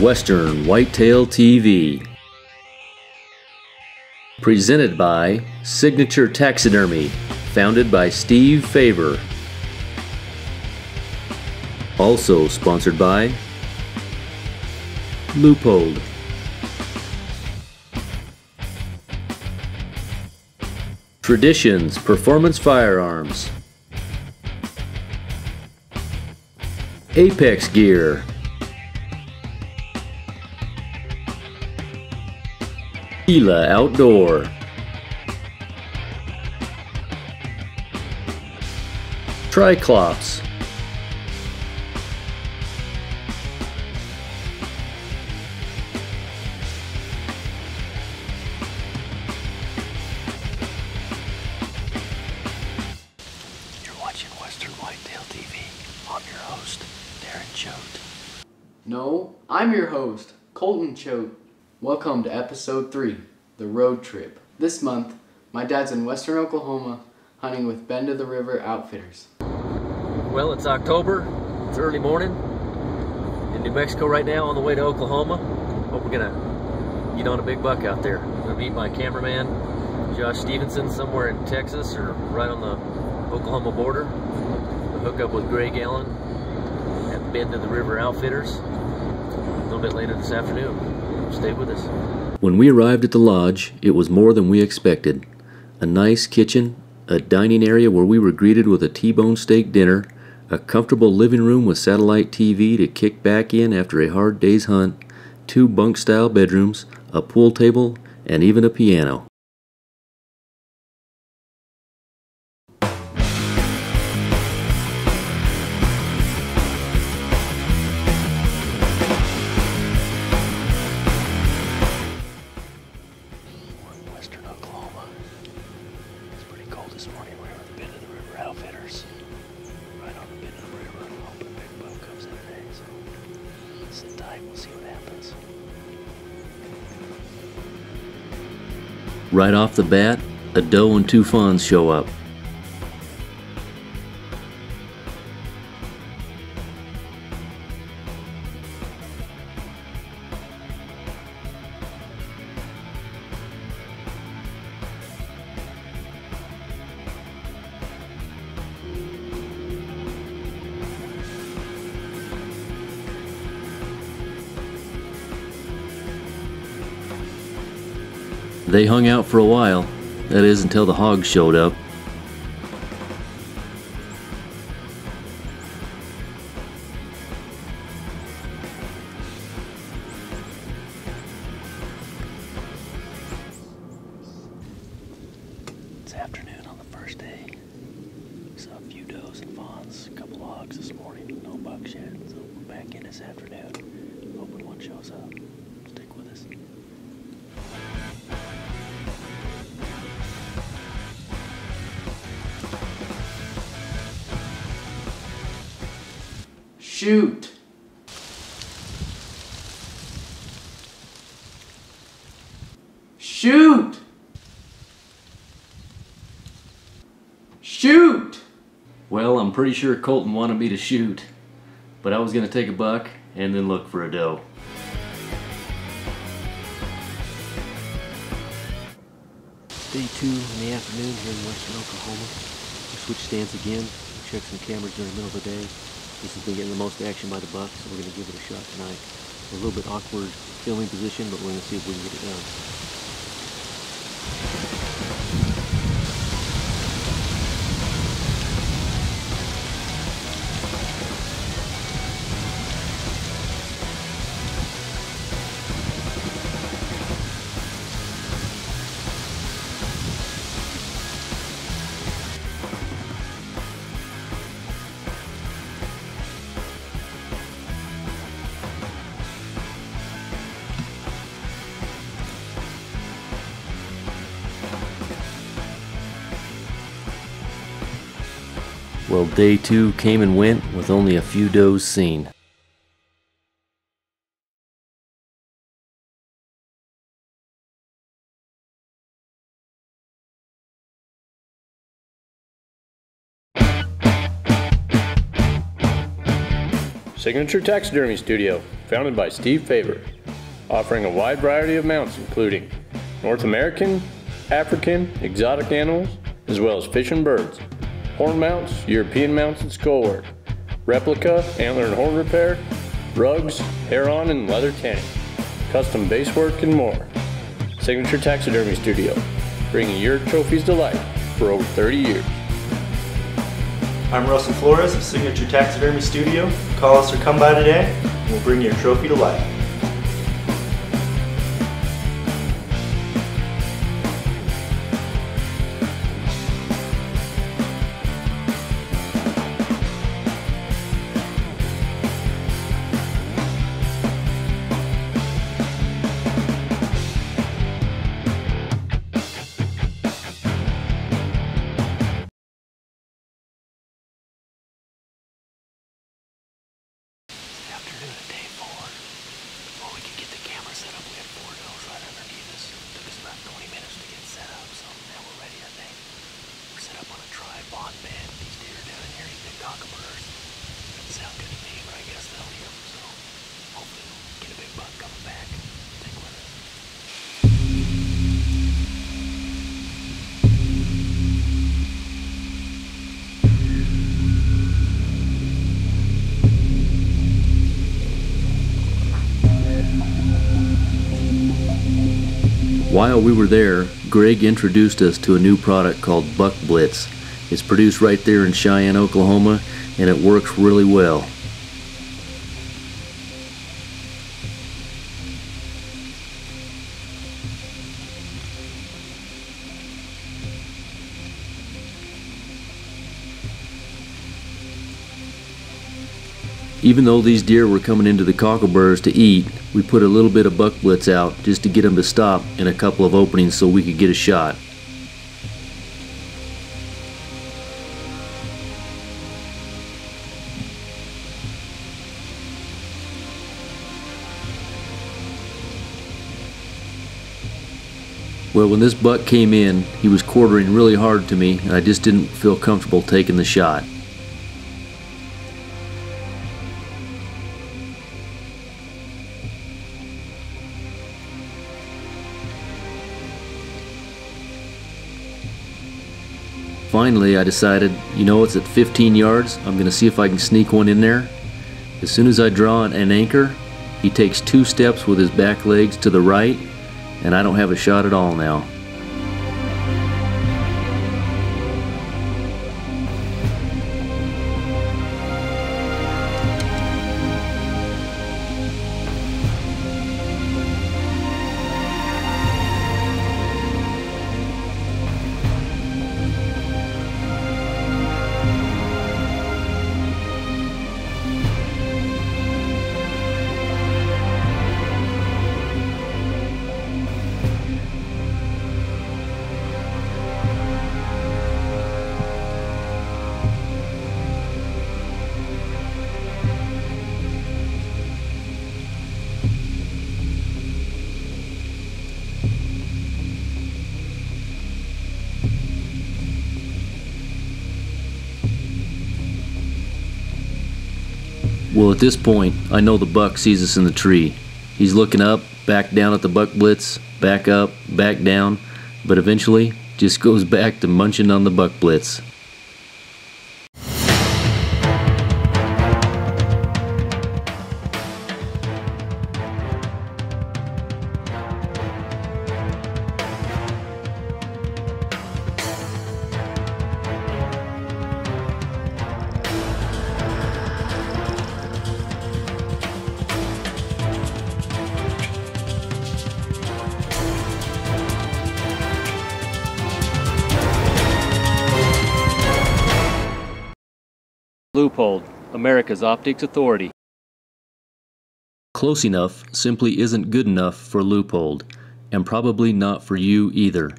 Western Whitetail TV. Presented by Signature Taxidermy, founded by Steve Faber. Also sponsored by Loophole. Traditions Performance Firearms. Apex Gear. Gila Outdoor. Triclops. You're watching Western Whitetail TV. I'm your host, Darren Choate. No, I'm your host, Colton Choate. Welcome to episode 3, The Road Trip. This month, my dad's in western Oklahoma hunting with Bend of the River Outfitters. Well, it's October. It's early morning in New Mexico right now on the way to Oklahoma. Hope we're gonna get on a big buck out there. I'm gonna meet my cameraman, Josh Stevenson, somewhere in Texas or right on the Oklahoma border. We'll hook up with Greg Allen at Bend of the River Outfitters a little bit later this afternoon. Stay with us. When we arrived at the lodge, it was more than we expected. A nice kitchen, a dining area where we were greeted with a T-bone steak dinner, a comfortable living room with satellite TV to kick back in after a hard day's hunt, 2 bunk-style bedrooms, a pool table, and even a piano. Right off the bat, a doe and 2 fawns show up. They hung out for a while, that is until the hogs showed up. It's afternoon on the first day. Saw a few does and fawns, a couple hogs this morning, no bucks yet, so we're back in this afternoon. Hoping one shows up. Stick with us. Shoot! Shoot! Shoot! Well, I'm pretty sure Colton wanted me to shoot, but I was going to take a buck and then look for a doe. Day 2 in the afternoon here in western Oklahoma. We switched stands again. We checked some cameras during the middle of the day. This has been getting the most action by the buck, so we're going to give it a shot tonight. A little bit awkward filming position, but we're going to see if we can get it done. Well, day 2 came and went with only a few does seen. Signature Taxidermy Studio. founded by Steve Faber, offering a wide variety of mounts including North American, African, exotic animals, as well as fish and birds, horn mounts, European mounts and skull work, replica, antler and horn repair, rugs, hair-on and leather tanning, custom base work and more. Signature Taxidermy Studio, bringing your trophies to life for over 30 years. I'm Russell Flores of Signature Taxidermy Studio. Call us or come by today, and we'll bring your trophy to life. Afternoon of day 4. Before we could get the camera set up, we had 4 does right underneath us. Took us about 20 minutes to get set up, so now we're ready, I think. We're set up on a tripod bed. These deer down in here eat big cockaburs. Doesn't sound good to me, but I guess they'll eat them, so hopefully we'll get a big buck coming back. Stick with it. While we were there, Greg introduced us to a new product called Buck Blitz. It's produced right there in Cheyenne, Oklahoma, and it works really well. Even though these deer were coming into the cockaburs to eat, we put a little bit of Buck Blitz out just to get them to stop in a couple of openings so we could get a shot. Well, when this buck came in, he was quartering really hard to me, and I just didn't feel comfortable taking the shot. Finally, I decided, you know, it's at 15 yards. I'm going to see if I can sneak one in there. As soon as I draw an anchor, he takes 2 steps with his back legs to the right, and I don't have a shot at all now. Well, at this point, I know the buck sees us in the tree. He's looking up, back down at the Buck Blitz, back up, back down, but eventually just goes back to munching on the Buck Blitz. Leupold, America's optics authority. Close enough simply isn't good enough for Leupold, and probably not for you either.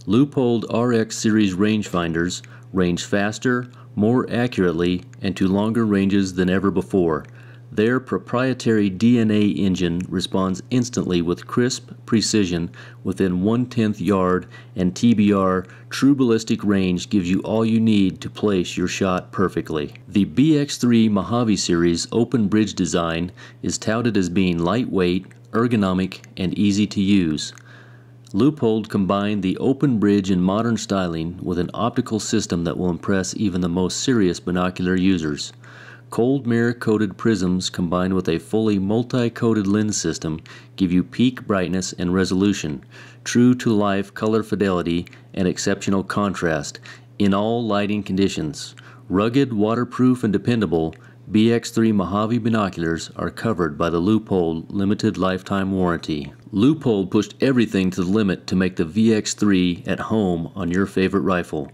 Leupold RX series rangefinders range faster, more accurately, and to longer ranges than ever before. Their proprietary DNA engine responds instantly with crisp precision within 1/10 yard, and TBR true ballistic range gives you all you need to place your shot perfectly. The BX3 Mojave Series open bridge design is touted as being lightweight, ergonomic, and easy to use. Leupold combined the open bridge and modern styling with an optical system that will impress even the most serious binocular users. Cold mirror coated prisms combined with a fully multi-coated lens system give you peak brightness and resolution, true to life color fidelity, and exceptional contrast in all lighting conditions. Rugged, waterproof, and dependable, BX3 Mojave binoculars are covered by the Leupold limited lifetime warranty. Leupold pushed everything to the limit to make the VX3 at home on your favorite rifle.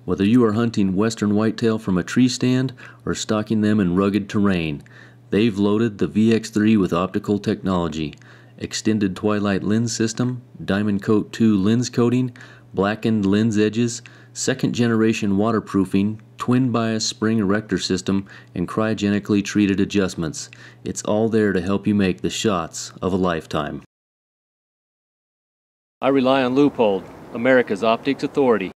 Whether you are hunting western whitetail from a tree stand or stalking them in rugged terrain, they've loaded the VX3 with optical technology, extended twilight lens system, Diamond Coat 2 lens coating, blackened lens edges, second generation waterproofing, twin bias spring erector system, and cryogenically treated adjustments. It's all there to help you make the shots of a lifetime. I rely on Leupold, America's optics authority.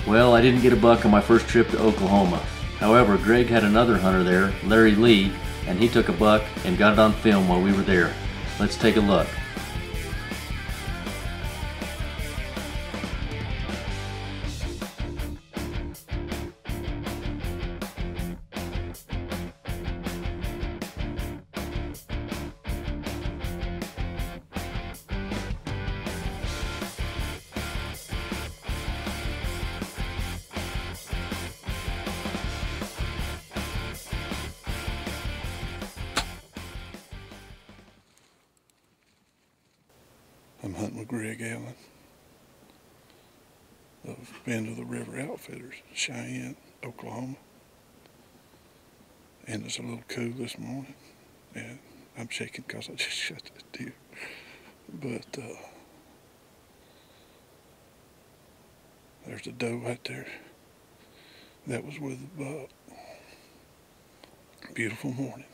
Well, I didn't get a buck on my first trip to Oklahoma. However, Greg had another hunter there, Larry Lee, and he took a buck and got it on film while we were there. Let's take a look. I'm hunting with Greg Allen of Bend of the River Outfitters, Cheyenne, Oklahoma. And it's a little cool this morning, and I'm shaking because I just shot that deer. But there's a doe right there. That was with the buck. Beautiful morning.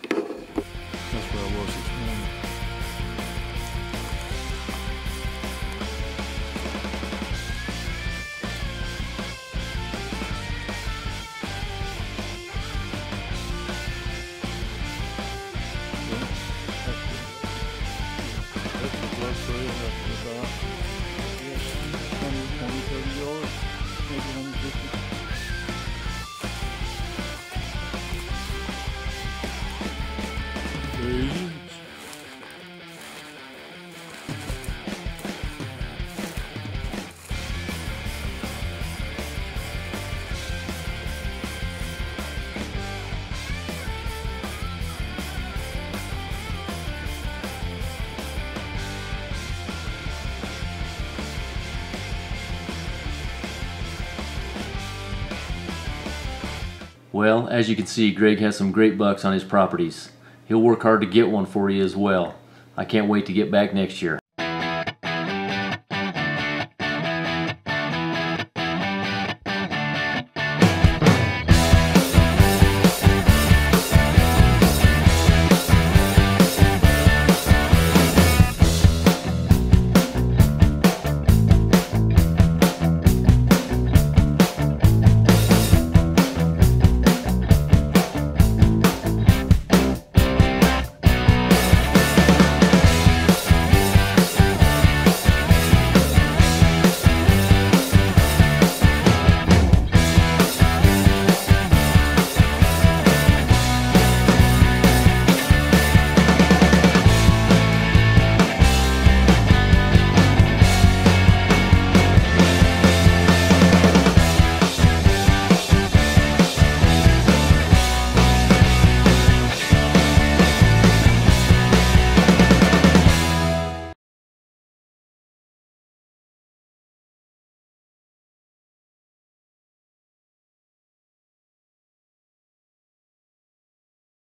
That's where I was this morning. Well, as you can see, Greg has some great bucks on his properties. He'll work hard to get one for you as well. I can't wait to get back next year.